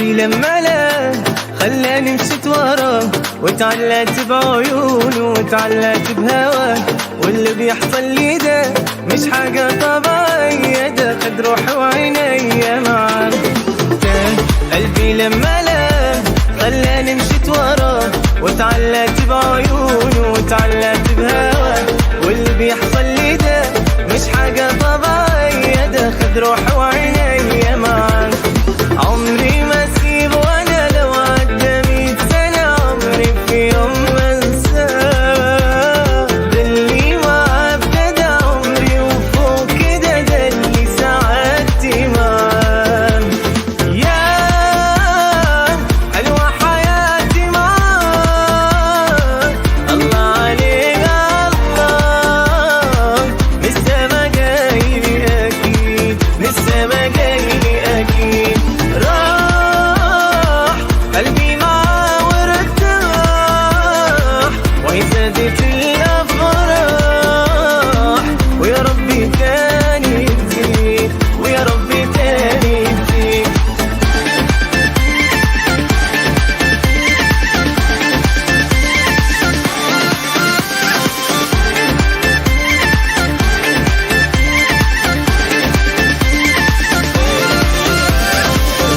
قلبي لما لا خلاني مشيت وراه، وتعلقت بعيونه وتعلقت بهواه، واللي بيحصل لي ده مش حاجة طبيعية، ده خد روحي وعينيا معاه. قلبي لما لا خلاني مشيت وراه، وتعلقت بعيونه وتعلقت بهواه، واللي بيحصل لي ده مش حاجة طبيعية، ده خد روحي وعينيا معاه. عمري ما اسيبه وانا لو عدى 100 سنة، عمري في يوم ما انساه، ده اللي معاه ابتدى عمري وفوق كده، ده اللي سعادتي معاه. يا حلوة حياتي معاه، الله عليك الله، لسه ما جايلي اكيد، لسه ما جايلي اكيد. راح قلبي معاه وارتاح، وهي زادت الافراح، ويا ربي تاني تزيد، ويا ربي تاني تزيد.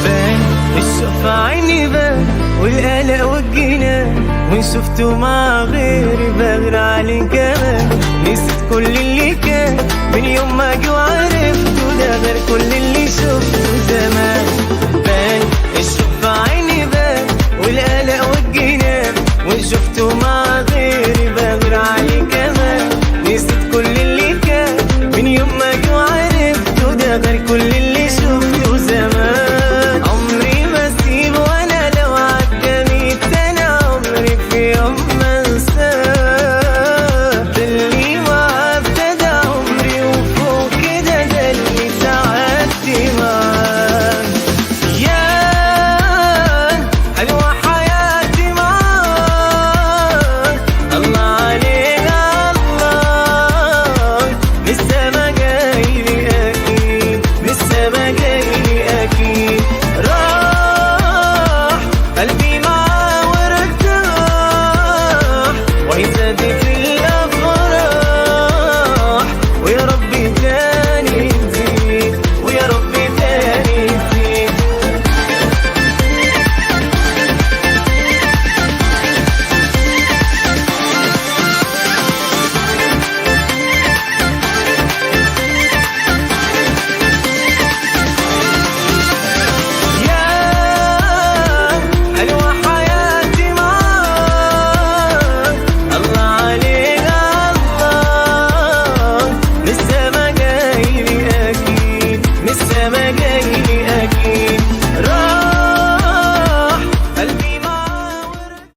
بان الشوق في عيني بان، والقلق والجنان، وان شفته مع غيري بغير عليه كمان. نسيت كل اللي كان من يوم ما جه وعرفته، ده غير كل اللي شفته زمان. بان الشوق في عيني بان، والقلق والجنان، وان شفته مع